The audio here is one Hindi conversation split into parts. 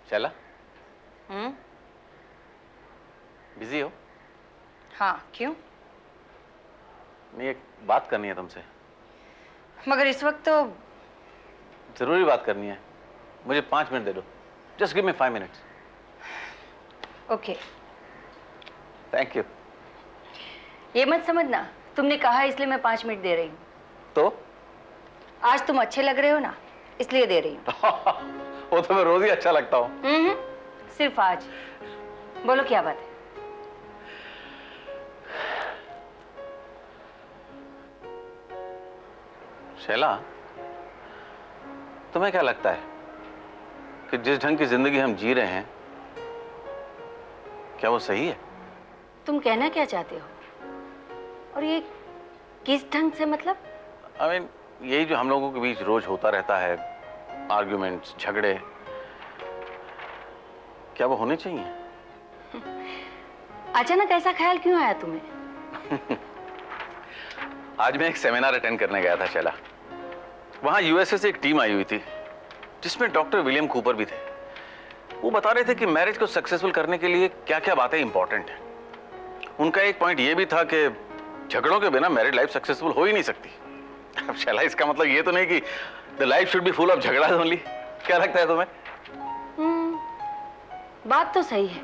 शैला, बिजी हो? हाँ, क्यों? नहीं, एक बात करनी है तुमसे। मगर इस वक्त तो जरूरी बात करनी है। मुझे 5 मिनट दे दो। Just give me 5 minutes. Okay. Thank you. ये मत समझना तुमने कहा इसलिए मैं 5 मिनट दे रही हूँ। तो आज तुम अच्छे लग रहे हो ना, इसलिए दे रही हूँ। वो तो मैं रोज ही अच्छा लगता हूँ। सिर्फ आज। बोलो क्या बात है? शैला, तुम्हें क्या लगता है कि जिस ढंग की जिंदगी हम जी रहे हैं, क्या वो सही है? तुम कहना क्या चाहते हो? और ये किस ढंग से मतलब? I mean, यही जो हम लोगों के बीच रोज होता रहता है, आर्ग्यूमेंट्स, झगड़े, क्या वो होने चाहिए? अचानक ऐसा ख्याल क्यों आया तुम्हें? आज मैं एक सेमिनार अटेंड करने गया था शैला। वहां यूएसए से एक टीम आई हुई थी जिसमें डॉक्टर विलियम कूपर भी थे। वो बता रहे थे कि मैरिज को सक्सेसफुल करने के लिए क्या क्या बातें इंपॉर्टेंट हैं। उनका एक पॉइंट ये भी था कि झगड़ों के बिना मैरिड लाइफ सक्सेसफुल हो ही नहीं सकती। अब शैला, इसका मतलब ये तो नहीं कि the life should be full of झगड़ा ओनली। क्या लगता है तुम्हें? बात तो सही है।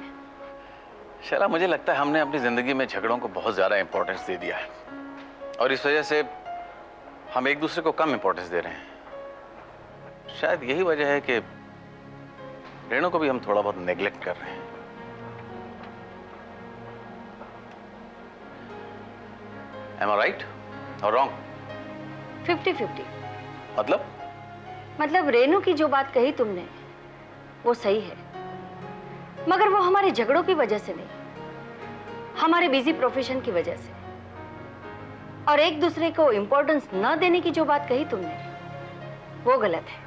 शैला, मुझे लगता है हमने अपनी जिंदगी में झगड़ों को बहुत ज्यादा इंपॉर्टेंस दे दिया है और इस वजह से हम एक दूसरे को कम इंपॉर्टेंस दे रहे हैं। शायद यही वजह है कि रेणु को भी हम थोड़ा बहुत नेग्लेक्ट कर रहे हैं। Am I right or wrong? 50-50। मतलब रेणु की जो बात कही तुमने वो सही है, मगर वो हमारे झगड़ों की वजह से नहीं, हमारे बिजी प्रोफेशन की वजह से। और एक दूसरे को इंपॉर्टेंस न देने की जो बात कही तुमने वो गलत है।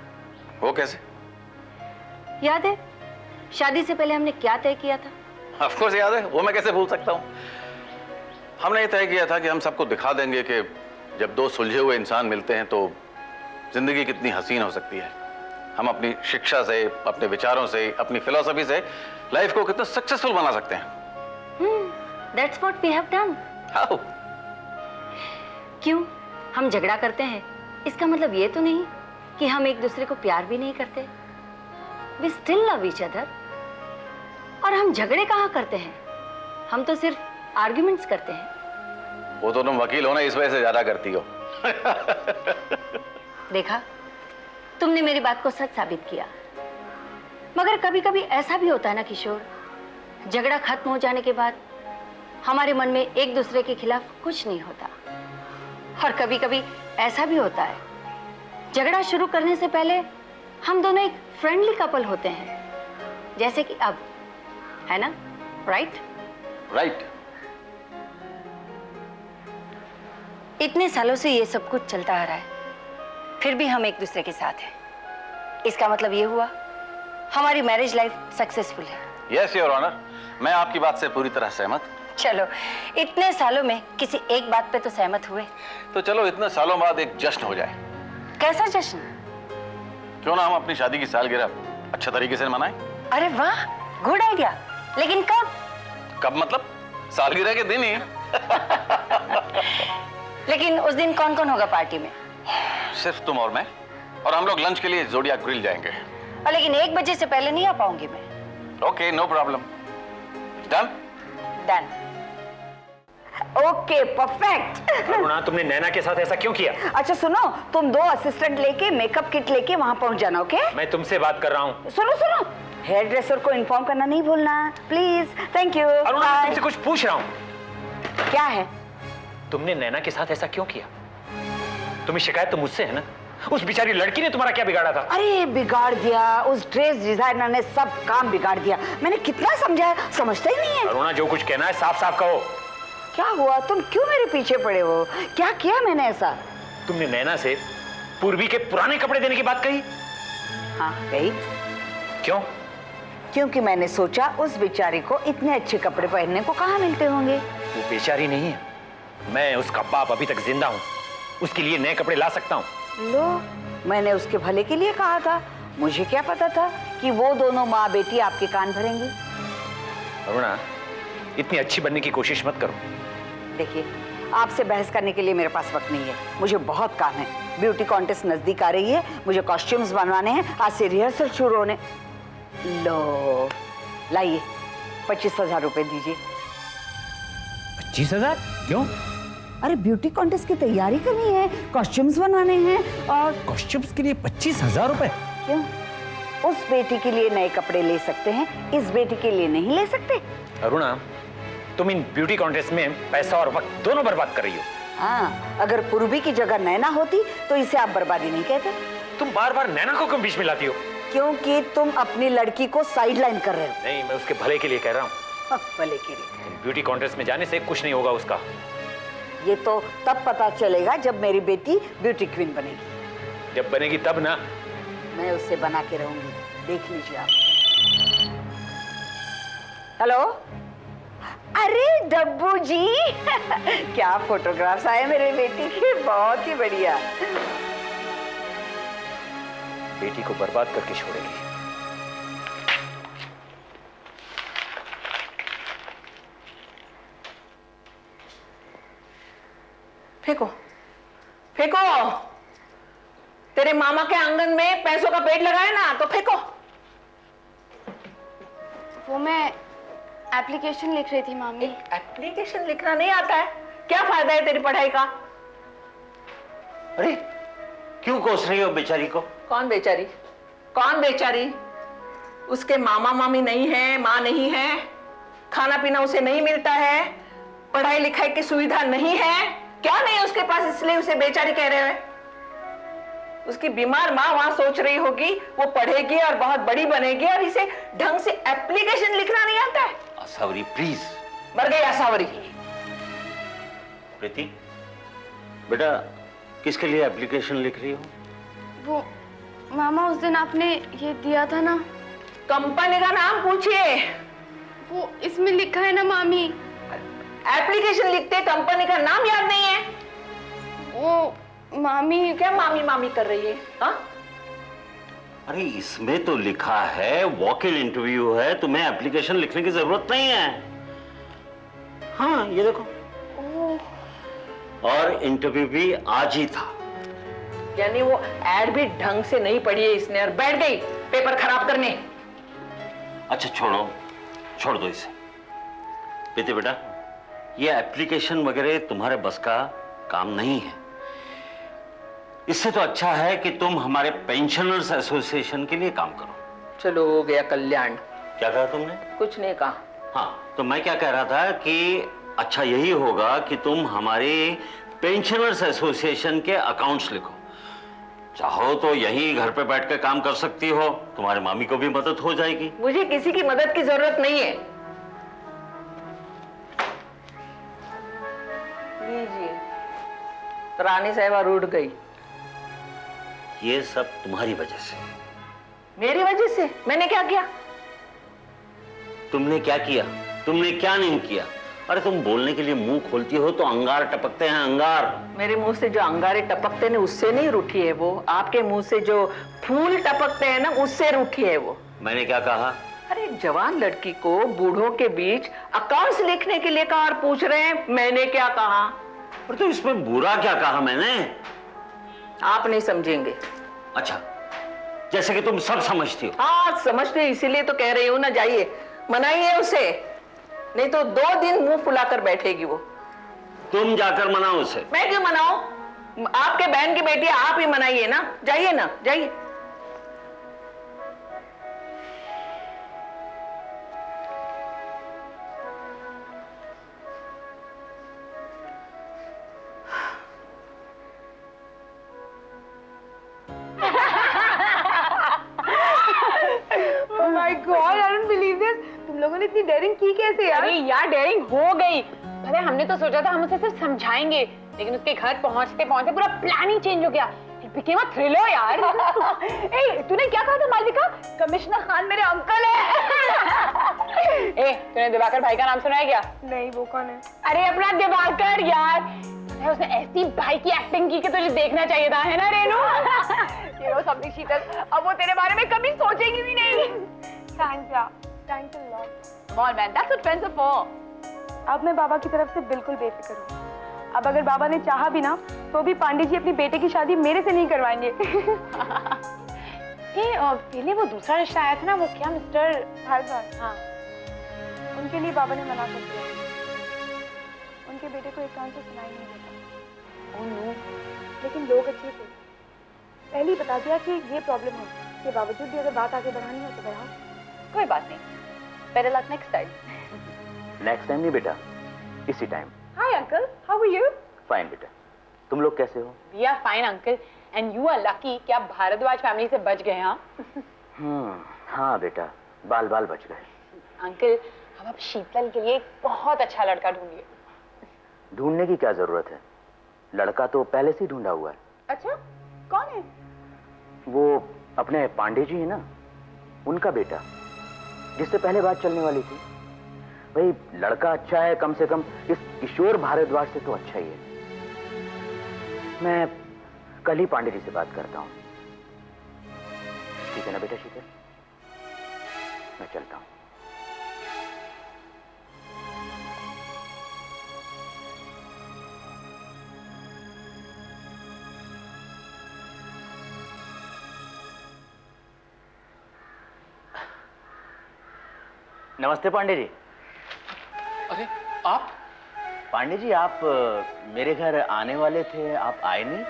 वो कैसे? याद है शादी से पहले हमने क्या तय किया था? ऑफ कोर्स याद है, वो मैं कैसे भूल सकता हूँ। हमने ये तय किया था कि हम सबको दिखा देंगे कि जब दो सुलझे हुए इंसान मिलते हैं तो जिंदगी कितनी हसीन हो सकती है। हम अपनी शिक्षा से, अपने विचारों से, अपनी फिलॉसफी से लाइफ को कितना सक्सेसफुल बना सकते हैं। That's what we have done. How? क्यों हम झगड़ा करते हैं इसका मतलब ये तो नहीं कि हम एक दूसरे को प्यार भी नहीं करते। We still love each other. और हम झगड़े कहाँ करते हैं, हम तो सिर्फ आर्ग्यूमेंट्स करते हैं। वो तो तुम वकील हो ना, इस वजह से ज्यादा करती हो। देखा, तुमने मेरी बात को सच साबित किया। मगर कभी कभी ऐसा भी होता है ना किशोर, झगड़ा खत्म हो जाने के बाद हमारे मन में एक दूसरे के खिलाफ कुछ नहीं होता। और कभी कभी ऐसा भी होता है, झगड़ा शुरू करने से पहले हम दोनों एक फ्रेंडली कपल होते हैं, जैसे कि अब, है ना? राइट? राइट। इतने सालों से ये सब कुछ चलता आ रहा है, फिर भी हम एक दूसरे के साथ हैं। इसका मतलब ये हुआ हमारी मैरिज लाइफ सक्सेसफुल है। यस योर ऑनर, मैं आपकी बात से पूरी तरह सहमत। चलो, इतने सालों में किसी एक बात पे तो सहमत हुए। तो चलो इतने सालों बाद एक जश्न हो जाए। कैसा जश्न? क्यों ना हम अपनी शादी की सालगिरह अच्छे तरीके से मनाएं? अरे वाह, गुड आइडिया। लेकिन कब? कब मतलब? सालगिरह के दिन ही। लेकिन उस दिन कौन कौन होगा पार्टी में? सिर्फ तुम और मैं, और हम लोग लंच के लिए ज़ोडियाक ग्रिल जाएंगे। और लेकिन 1 बजे से पहले नहीं आ पाऊंगी मैं। Okay, no problem. Done? Done. Okay, perfect. Aruna, तुमने नैना के साथ ऐसा क्यों किया? अच्छा सुनो, तुम 2 असिस्टेंट लेके मेकअप किट लेके वहां पहुंच जाना। ओके? मैं तुमसे बात कर रहा हूँ। सुनो, हेयर ड्रेसर को इन्फॉर्म करना नहीं भूलना प्लीज। Thank you. अरुणा, मैं तुमसे कुछ पूछ रहा हूँ। क्या है? तुमने नैना के साथ ऐसा क्यों किया? तुम्हें शिकायत तो मुझसे है ना? उस बेचारी लड़की ने तुम्हारा क्या बिगाड़ा था? अरे बिगाड़ दिया, उस ड्रेस डिजाइनर ने सब काम बिगाड़ दिया। मैंने कितना समझाया, समझता ही नहीं है। अरुणा, जो कुछ कहना है साफ साफ कहो। क्या हुआ? तुम क्यों मेरे पीछे पड़े हो? क्या किया मैंने ऐसा? तुमने नैना से पूर्वी के पुराने कपड़े देने की बात कही? हाँ कही। क्यों? क्योंकि मैंने सोचा उस बेचारी को इतने अच्छे कपड़े पहनने को कहाँ मिलते होंगे। वो बेचारी नहीं है, मैं उसका बाप अभी तक जिंदा हूँ, उसके लिए नए कपड़े ला सकता हूँ। लो, मैंने उसके भले के लिए कहा था। मुझे क्या पता था कि कि वो दोनों माँ बेटी आपके कान भरेंगी? अरुणा, इतनी अच्छी बनने की कोशिश मत करो। देखिए, आपसे बहस करने के लिए मेरे पास वक्त नहीं है, मुझे बहुत काम है। ब्यूटी कॉन्टेस्ट नजदीक आ रही है, मुझे कॉस्ट्यूम्स बनवाने हैं, आज से रिहर्सल शुरू होने। लो लाइए, 25,000 रुपए दीजिए। 25,000? क्यों? अरे ब्यूटी कॉन्टेस्ट की तैयारी करनी है, कॉस्ट्यूम्स बनवाने हैं। और कॉस्ट्यूम्स के लिए 25,000 रुपए? क्यों? उस बेटी के लिए नए कपड़े ले सकते हैं, इस बेटी के लिए नहीं ले सकते? अरुणा, तुम इन ब्यूटी कॉन्टेस्ट में पैसा और वक्त दोनों बर्बाद कर रही हो। हाँ, अगर पूर्वी की जगह नैना होती तो इसे आप बर्बादी नहीं कहते। तुम बार बार नैना को क्यों बीच में लाती हो? क्योंकि तुम अपनी लड़की को साइडलाइन कर रहे हो। नहीं, मैं उसके भले के लिए कह रहा हूँ। भले के लिए? ब्यूटी कॉन्टेस्ट में जाने से कुछ नहीं होगा उसका। ये तो तब पता चलेगा जब मेरी बेटी ब्यूटी क्वीन बनेगी। जब बनेगी तब ना। मैं उससे बना के रहूंगी, देख लीजिए आप। हेलो, अरे डब्बू जी क्या फोटोग्राफ्स आए मेरे बेटी के, बहुत ही बढ़िया। बेटी को बर्बाद करके छोड़ेगी। फेंको फेंको, तेरे मामा के आंगन में पैसों का पेड़ लगाया ना, तो फेंको। वो मैं एप्लीकेशन लिख रही थी मामी। एप्लीकेशन लिखना नहीं आता है? क्या फायदा है तेरी पढ़ाई का? अरे क्यों कोस रही हो बेचारी को? कौन बेचारी? कौन बेचारी? उसके मामा मामी नहीं है, माँ नहीं है, खाना पीना उसे नहीं मिलता है, पढ़ाई लिखाई की सुविधा नहीं है। क्या नहीं है उसके पास, इसलिए उसे बेचारी कह रहे हो? उसकी बीमार माँ वहां सोच रही होगी वो पढ़ेगी और बहुत बड़ी बनेगी, और इसे ढंग से एप्लीकेशन लिखना नहीं आता है। आसावरी प्लीज। मर गई आसावरी। प्रीति बेटा, किसके लिए एप्लीकेशन लिख रही हो? वो मामा उस दिन आपने ये दिया था ना। कंपनी का नाम पूछिए। वो इसमें लिखा है ना मामी। एप्लीकेशन लिखते कंपनी का नाम याद नहीं है? वो मामी। क्या मामी मामी कर रही है? हाँ? अरे इसमें तो लिखा है वॉक इन इंटरव्यू है, तुम्हें एप्लीकेशन लिखने की जरूरत नहीं है। हाँ ये देखो। और इंटरव्यू भी आज ही था। यानी वो एड भी ढंग से नहीं पढ़ी है इसने, और बैठ गई पेपर खराब करने। अच्छा छोड़ो, छोड़ दो इसे। प्रीति बेटा, ये एप्लीकेशन वगैरह तुम्हारे बस का काम नहीं है। इससे तो अच्छा है कि तुम हमारे पेंशनर्स एसोसिएशन के लिए काम करो। चलो हो गया कल्याण। क्या कहा तुमने? कुछ नहीं कहा। हाँ, तो मैं क्या कह रहा था कि अच्छा यही होगा कि तुम हमारे पेंशनर्स एसोसिएशन के अकाउंट्स लिखो। चाहो तो यहीं घर पे बैठ कर काम कर सकती हो, तुम्हारे मामी को भी मदद हो जाएगी। मुझे किसी की मदद की जरूरत नहीं है। लीजिए, रानी साहिबा रूठ गई। ये सब तुम्हारी वजह से। मेरी वजह से? मैंने क्या किया? तुमने क्या किया? तुमने क्या नहीं किया? अरे तुम बोलने के लिए मुंह खोलती हो तो अंगार टपकते हैं, अंगार। मेरे मुंह से जो अंगारे टपकते हैं उससे नहीं रूठी है वो, आपके मुंह से जो फूल टपकते हैं ना उससे रूठी है वो। मैंने क्या कहा? अरे जवान लड़की को बूढ़ों के बीच अकाउंट्स लिखने के लिए कहा और पूछ रहे हैं मैंने क्या कहा? और तो इसमें बुरा क्या कहा मैंने? आप नहीं समझेंगे। अच्छा, जैसे कि तुम सब समझती हो। हाँ समझते, इसीलिए तो कह रही हूँ ना, जाइए मनाइए उसे, नहीं तो 2 दिन मुंह फुलाकर बैठेगी वो। तुम जाकर मनाओ उसे। मैं क्यों मनाऊं? आपके बहन की बेटी आप ही मनाइए ना, जाइए ना, जाइए। तुम लोगों ने इतनी डेयरिंग की कैसे यार? अरे यार डेयरिंग हो गई। पता है हमने तो सोचा था हम उसे सिर्फ समझाएंगे, लेकिन उसके घर पहुंचते पहुंचते पूरा प्लान ही चेंज हो गया। It became a thriller यार। ए, तूने क्या कहा था मालविका? कमिश्नर खान मेरे अंकल है। ए, तूने दिवाकर भाई का नाम सुना है क्या? नहीं, वो कौन है? अरे अपना दिवाकर यार। है उसने ऐसी भाई की एक्टिंग की कि तुझे देखना चाहिए था, है ना रेनू? You know something, शीतल, अब वो तेरे बारे में कभी सोचेगी भी नहीं। Thanks यार, thanks a lot. Come on man, that's what friends are for. अब मैं बाबा की तरफ से बिल्कुल बेफिक्र हूँ। अब अगर बाबा ने चाहा भी ना तो भी पांडे जी अपनी बेटे की शादी मेरे से नहीं करवाएंगे। पहले वो दूसरा रिश्ता आया था ना, वो क्या मिस्टर भारद्वाज, हाँ, उनके लिए बाबा ने मना कर दिया। उनके बेटे को एक कान से सुनाई नहीं देता। ओह नो, लेकिन लोग अच्छे थे, पहले ही बता दिया कि ये प्रॉब्लम है, इसके बावजूद भी अगर बात आगे बढ़ानी हो तो बढ़ाओ। कोई बात नहीं, better luck next time. Next time नहीं बेटा, इसी time. Hi uncle, how are you? Fine बेटा, तुम लोग कैसे हो? We are fine uncle, and you are lucky कि आप भारद्वाज फैमिली से बच गए, हाँ? हाँ बेटा, बाल बाल बच गए। अंकल, हम अब शीतल के लिए एक बहुत अच्छा लड़का ढूंढिए। ढूंढने की क्या जरूरत है, लड़का तो पहले से ही ढूंढा हुआ है। अच्छा, कौन है? वो अपने पांडे जी है ना, उनका बेटा, जिससे पहले बात चलने वाली थी। भाई लड़का अच्छा है, कम से कम इस किशोर भारद्वाज से तो अच्छा ही है। मैं कल ही पांडे जी से बात करता हूँ, ठीक है ना बेटा शीतल? मैं चलता हूँ। नमस्ते पांडे जी। अरे आप? पांडे जी आप मेरे घर आने वाले थे, आप आए नहीं?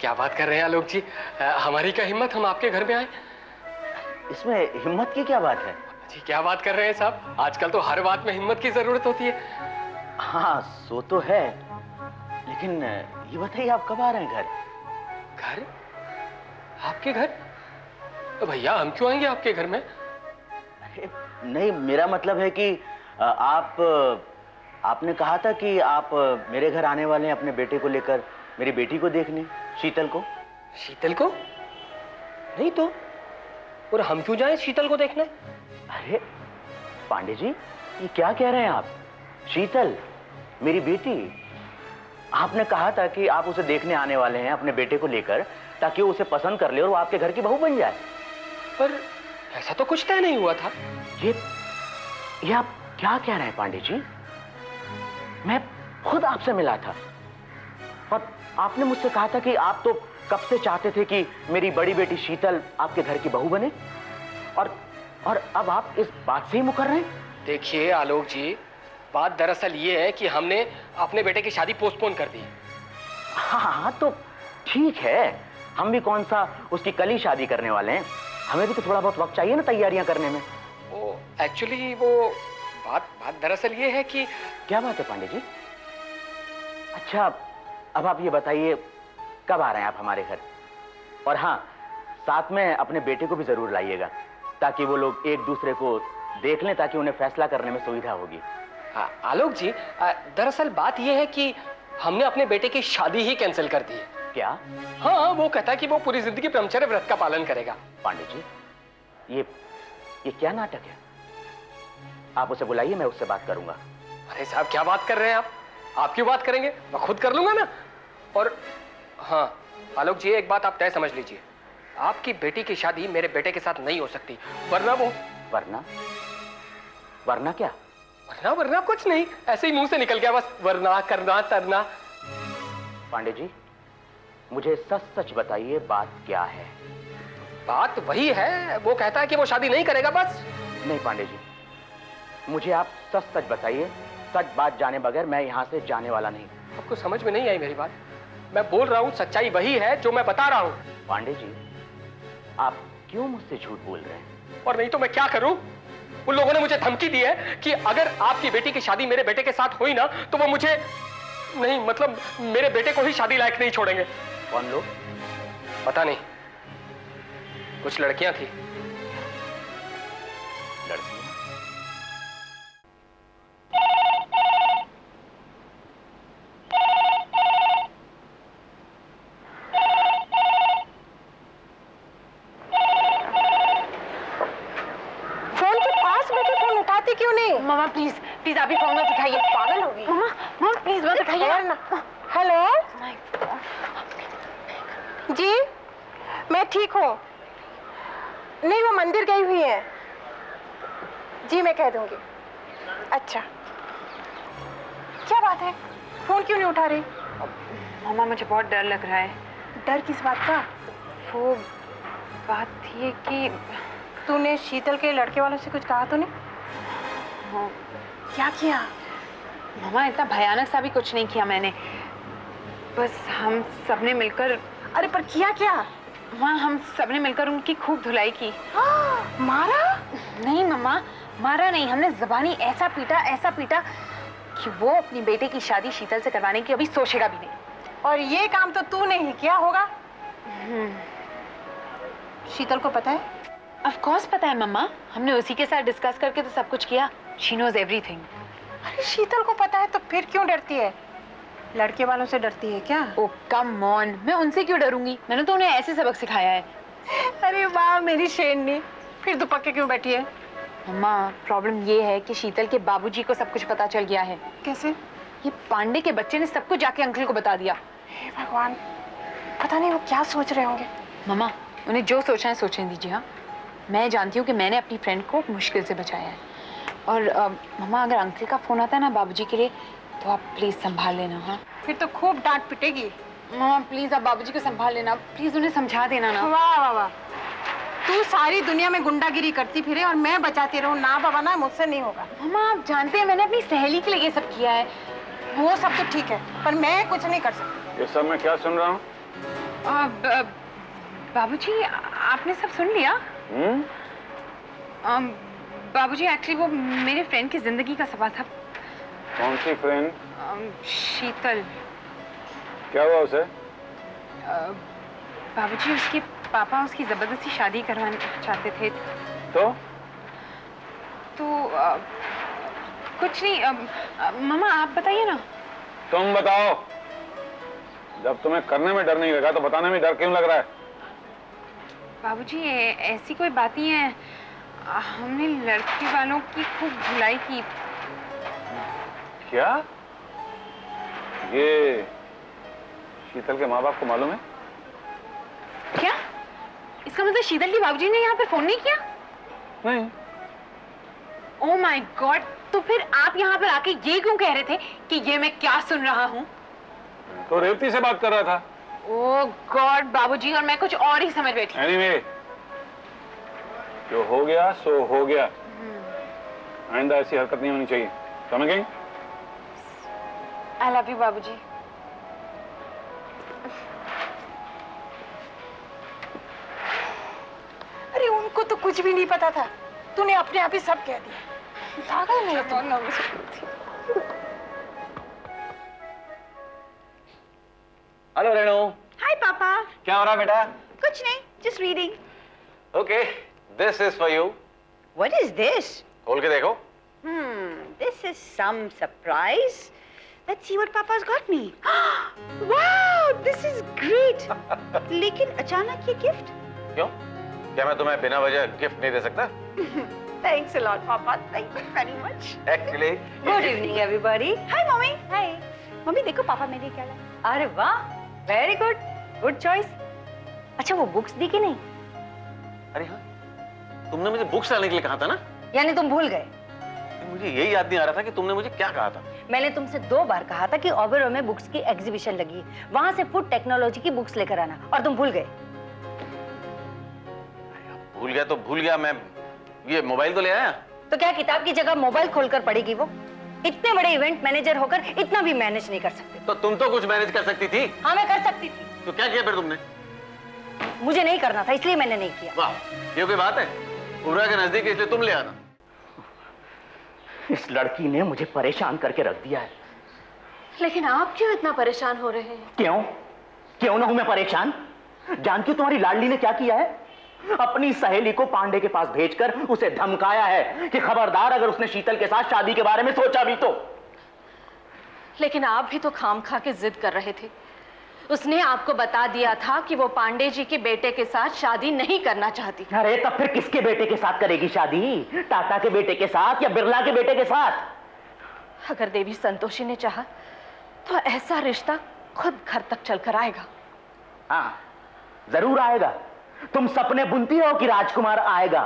क्या बात कर रहे हैं आलोक जी, हमारी क्या हिम्मत हम आपके घर में आए? इसमें हिम्मत की क्या बात है? जी क्या बात कर रहे हैं साहब, आजकल तो हर बात में हिम्मत की जरूरत होती है। हाँ सो तो है, लेकिन ये बताइए आप कब आ रहे हैं घर? घर? आपके घर? तो भैया हम क्यों आएंगे आपके घर में? अरे नहीं, मेरा मतलब है कि आपने कहा था कि आप मेरे घर आने वाले हैं अपने बेटे को लेकर, मेरी बेटी को देखने, शीतल को। शीतल को? नहीं तो, और हम क्यों जाएं शीतल को देखने? अरे पांडे जी ये क्या कह रहे हैं आप? शीतल मेरी बेटी, आपने कहा था कि आप उसे देखने आने वाले हैं अपने बेटे को लेकर, ताकि वो उसे पसंद कर ले और वो आपके घर की बहू बन जाए। पर ऐसा तो कुछ तय नहीं हुआ था। ये आप क्या कह रहे हैं पांडे जी? मैं खुद आपसे मिला था और आपने मुझसे कहा था कि आप तो कब से चाहते थे कि मेरी बड़ी बेटी शीतल आपके घर की बहू बने, और अब आप इस बात से ही मुकर रहे हैं? देखिए आलोक जी, बात दरअसल ये है कि हमने अपने बेटे की शादी पोस्टपोन कर दी। हाँ तो ठीक है, हम भी कौन सा उसकी कल ही शादी करने वाले हैं, हमें भी तो थोड़ा बहुत वक्त चाहिए ना तैयारियां करने में। वो एक्चुअली वो बात दरअसल ये है कि। क्या बात है पांडे जी? अच्छा अब आप ये बताइए कब आ रहे हैं आप हमारे घर? और हाँ, साथ में अपने बेटे को भी जरूर लाइएगा, ताकि वो लोग एक दूसरे को देख लें, ताकि उन्हें फैसला करने में सुविधा होगी। आलोक जी, दरअसल बात यह है कि हमने अपने बेटे की शादी ही कैंसिल कर दी है। क्या? हाँ, वो कहता है कि वो पूरी जिंदगी ब्रह्मचर्य व्रत का पालन करेगा। पांडे जी ये क्या नाटक है? आप उसे बुलाइए, मैं उससे बात करूंगा। अरे साहब क्या बात कर रहे हैं आप क्यों बात करेंगे, मैं खुद कर लूंगा ना। और हाँ आलोक जी, एक बात आप तय समझ लीजिए, आपकी बेटी की शादी मेरे बेटे के साथ नहीं हो सकती, वरना वो। वरना क्या? वरना कुछ नहीं, ऐसे ही मुंह से निकल गया बस, वरना करना तरना। पांडे जी मुझे सच सच बताइए बात क्या है? बात वही है, वो कहता है कि वो शादी नहीं करेगा बस। नहीं पांडे जी, मुझे आप सच सच बताइए, सच बात जाने बगैर मैं यहाँ से जाने वाला नहीं। आपको समझ में नहीं आई मेरी बात? मैं बोल रहा हूँ, सच्चाई वही है जो मैं बता रहा हूँ। पांडे जी आप क्यों मुझसे झूठ बोल रहे हैं? और नहीं तो मैं क्या करूं? उन लोगों ने मुझे धमकी दी है कि अगर आपकी बेटी की शादी मेरे बेटे के साथ हुई ना, तो वो मुझे नहीं, मतलब मेरे बेटे को ही शादी लायक नहीं छोड़ेंगे। कौन लोग? पता नहीं, कुछ लड़कियां थी। लड़कियां? मामा प्लीज आप ही फोन मत उठाइए, पागल हो गई। मामा प्लीज मत उठाइए ना। हेलो जी, मैं ठीक हूँ। नहीं, वो मंदिर गई हुई है। जी मैं कह दूंगी। अच्छा, क्या बात है? फोन क्यों नहीं उठा रही? मामा मुझे बहुत डर लग रहा है। डर किस बात का? वो बात ये कि तूने शीतल के लड़के वालों से कुछ कहा तो नहीं? हाँ, क्या किया? मामा इतना भयानक सा भी कुछ नहीं किया मैंने, बस हम सबने मिलकर। अरे पर किया क्या? माँ हम सबने मिलकर उनकी खूब धुलाई की। मारा? नहीं मम्मा, मारा नहीं, हमने ज़बानी ऐसा पीटा कि वो अपनी बेटे की शादी शीतल से करवाने की अभी सोचेगा भी नहीं। और ये काम तो तूने ही किया होगा। शीतल को पता है? ऑफ कोर्स पता है मम्मा, हमने उसी के साथ डिस्कस करके तो सब कुछ किया। She knows everything. अरे शीतल को पता है तो फिर क्यों डरती है? लड़के वालों से डरती है क्या? ओ कम ऑन, मैं उनसे क्यों डरूंगी? मैंने तो उन्हें ऐसे सबक सिखाया है। अरे वाह मेरी शेरनी, फिर तो पक्के क्यों बैठी है? मम्मा प्रॉब्लम ये है कि शीतल के बाबूजी को सब कुछ पता चल गया है। कैसे? ये पांडे के बच्चे ने सब कुछ जाके अंकल को बता दिया। हे भगवान, पता नहीं वो क्या सोच रहे होंगे। मम्मा उन्हें जो सोचना है सोचने दीजिए। हाँ, मैं जानती हूँ कि मैंने अपनी फ्रेंड को मुश्किल से बचाया है। और मम्मा अगर अंकल का फोन आता है ना बाबूजी के लिए, तो आप प्लीज संभाल लेना। हाँ, फिर तो खूब डांट पिटेगी। मम्मा प्लीज आप बाबूजी को संभाल लेना, प्लीज उन्हें समझा देना ना। वाह वाह वाह, तू सारी दुनिया में गुंडागिरी करती फिरे और मैं बचाती रहूं। ना बाबा ना, मुझसे नहीं होगा। मम्मा आप जानते हैं मैंने अपनी सहेली के लिए ये सब किया है। वो सब तो ठीक है, पर मैं कुछ नहीं कर सकती। ये सब मैं क्या सुन रहा हूँ? बाबूजी आपने सब सुन लिया? बाबूजी एक्चुअली वो मेरे फ्रेंड की जिंदगी का सवाल था। कौन सी फ्रेंड? शीतल। क्या हुआ उसे? बाबूजी उसके पापा उसकी जबरदस्ती शादी करवाना चाहते थे। तो कुछ नहीं। मामा आप बताइए ना। तुम बताओ, जब तुम्हें करने में डर नहीं लगा तो बताने में डर क्यों लग रहा है? बाबूजी ऐसी कोई बात नहीं है, हमने लड़के वालों की खूब धुलाई की। क्या ये शीतल के माँ बाप को मालूम है? क्या? इसका मतलब शीतल के बाबूजी ने यहाँ पे फोन नहीं किया? नहीं। ओह माय गॉड, तो फिर आप यहाँ पर आके ये क्यों कह रहे थे कि ये मैं क्या सुन रहा हूँ? तो रेवती से बात कर रहा था। ओह गॉड बाबूजी, और मैं कुछ और ही समझ बैठी। Anyway, जो हो गया सो हो गया। आइंदा ऐसी हरकत नहीं होनी चाहिए, समझ गई? आई लव यू बाबूजी। अरे उनको तो कुछ भी नहीं पता था, तूने अपने आप ही सब कह दिया। पागल नहीं तू। हेलो रेणु। हाय पापा। क्या हो रहा है बेटा? कुछ नहीं, just reading. Okay, this is for you. What is this? खोल के देखो। This is some surprise. Let's see what Papa's got me. Wow, this is great. लेकिन अचानक ये गिफ्ट? क्यों? क्या मैं तुम्हें बिना वजह गिफ्ट नहीं दे सकता? Thanks a lot, Papa. Thank you very much. Actually, Good evening, everybody. Hi, Mommy. Hi. Mummy देखो पापा मेरे क्या लाए। अरे वाह, वेरी गुड, गुड चॉइस। अच्छा वो बुक्स दी कि नहीं? अरे हाँ, तुमने मुझे बुक्स लाने के लिए कहा था ना? यानी तुम भूल गए? मुझे यही याद नहीं आ रहा था कि तुमने मुझे क्या कहा था। मैंने तुमसे 2 बार कहा था कि ओबेरो में बुक्स की एग्जीबिशन लगी है, वहां से फूड टेक्नोलॉजी की बुक्स लेकर आना, और तुम भूल गए। भूल गया तो भूल गया, मैं ये मोबाइल तो ले आया। तो क्या किताब की जगह मोबाइल खोलकर पढ़ेगी वो? इतने बड़े इवेंट मैनेजर होकर इतना भी मैनेज नहीं कर सकते। तो तुम तो कुछ मैनेज कर सकती थी। हाँ मैं कर सकती थी। तो क्या किया फिर तुमने? मुझे नहीं करना था इसलिए मैंने नहीं किया। वाह, ये कोई बात है? उबरा के नजदीक इसलिए तुम ले आना। इस लड़की ने मुझे परेशान करके रख दिया है। लेकिन आप क्यों इतना परेशान हो रहे हैं? क्यों? क्यों ना हूं मैं परेशान? जानती हो तुम्हारी लाडली ने क्या किया है? अपनी सहेली को पांडे के पास भेजकर उसे धमकाया है कि खबरदार अगर उसने शीतल के साथ शादी के बारे में सोचा भी तो। लेकिन आप भी तो खाम खा के जिद कर रहे थे। उसने आपको बता दिया था कि वो पांडे जी के बेटे के साथ शादी नहीं करना चाहती। अरे तब फिर किसके बेटे के साथ करेगी शादी? टाटा के बेटे के साथ या बिरला के बेटे के साथ? अगर देवी संतोषी ने चाहा तो ऐसा रिश्ता खुद घर तक चलकर आएगा। हाँ, जरूर आएगा। तुम सपने बुनती हो कि राजकुमार आएगा,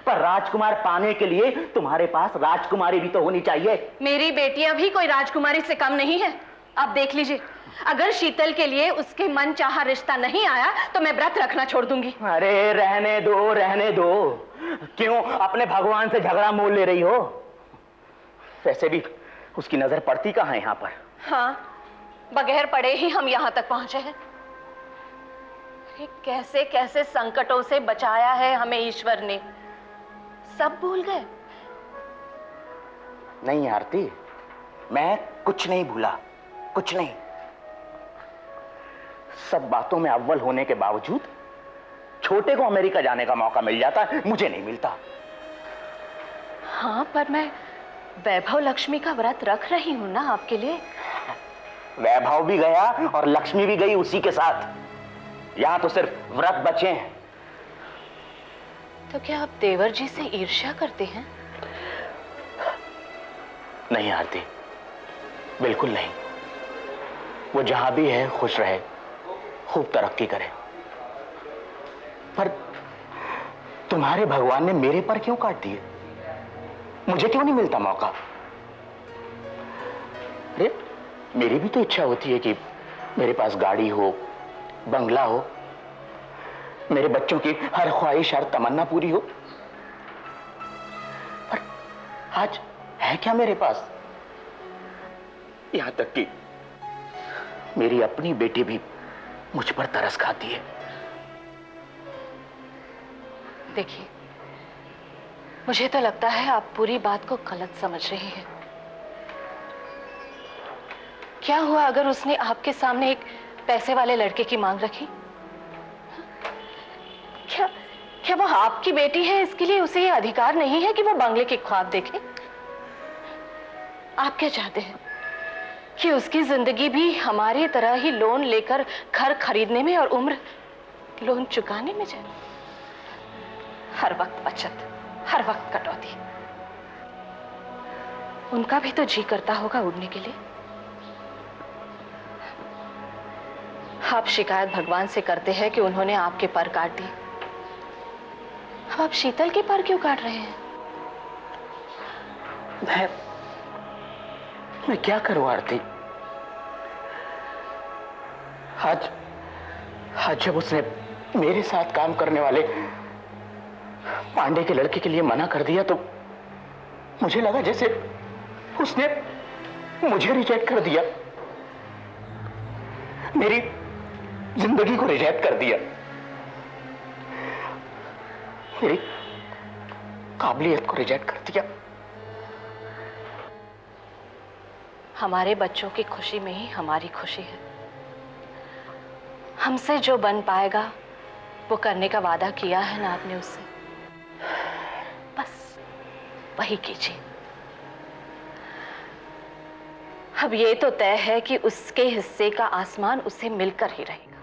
पर राजकुमार पाने के लिए तुम्हारे पास राजकुमारी भी तो होनी चाहिए। मेरी बेटियां भी कोई राजकुमारी से कम नहीं है। आप देख लीजिए, अगर शीतल के लिए उसके मन चाहा रिश्ता नहीं आया तो मैं व्रत रखना छोड़ दूंगी। अरे रहने दो, रहने दो। क्यों अपने भगवान से झगड़ा मोल ले रही हो? वैसे भी उसकी नजर पड़ती कहाँ है यहाँ पर? हाँ, बगैर पड़े ही हम यहाँ तक पहुंचे हैं। कैसे कैसे संकटों से बचाया है हमें ईश्वर ने, सब भूल गए। नहीं आरती, मैं कुछ नहीं भूला, कुछ नहीं। सब बातों में अव्वल होने के बावजूद छोटे को अमेरिका जाने का मौका मिल जाता है, मुझे नहीं मिलता। हाँ, पर मैं वैभव लक्ष्मी का व्रत रख रही हूं ना आपके लिए। वैभव भी गया और लक्ष्मी भी गई उसी के साथ। यहां तो सिर्फ व्रत बचे हैं। तो क्या आप देवर जी से ईर्ष्या करते हैं? नहीं आरती, बिल्कुल नहीं। वो जहां भी है खुश रहे, खूब तरक्की करे। पर तुम्हारे भगवान ने मेरे पर क्यों काट दिए? मुझे क्यों नहीं मिलता मौका? अरे मेरी भी तो इच्छा होती है कि मेरे पास गाड़ी हो, बंगला हो, मेरे बच्चों की हर ख्वाहिश, हर तमन्ना पूरी हो। पर आज है क्या मेरे पास? यहां तक कि मेरी अपनी बेटी भी मुझ पर तरस खाती है। देखिए, मुझे तो लगता है आप पूरी बात को गलत समझ रही हैं। क्या हुआ अगर उसने आपके सामने एक पैसे वाले लड़के की मांग रखी? क्या वो आपकी बेटी है, इसके लिए उसे ये अधिकार नहीं है कि वो बंगले के ख्वाब देखे? आप क्या चाहते हैं कि उसकी जिंदगी भी हमारी तरह ही लोन लेकर घर खरीदने में और उम्र लोन चुकाने में जाए? हर वक्त बचत, हर वक्त कटौती। उनका भी तो जी करता होगा उड़ने के लिए। आप शिकायत भगवान से करते हैं कि उन्होंने आपके पर काट दिए। अब आप शीतल के पर क्यों काट रहे हैं? मैं क्या करूं आरती? आज जब उसने मेरे साथ काम करने वाले पांडे के लड़के के लिए मना कर दिया तो मुझे लगा जैसे उसने मुझे रिजेक्ट कर दिया, मेरी जिंदगी को रिजेक्ट कर दिया, मेरी काबिलियत को रिजेक्ट कर दिया। हमारे बच्चों की खुशी में ही हमारी खुशी है। हमसे जो बन पाएगा वो करने का वादा किया है ना आपने उससे, बस वही कीजिए। अब ये तो तय है कि उसके हिस्से का आसमान उसे मिलकर ही रहेगा।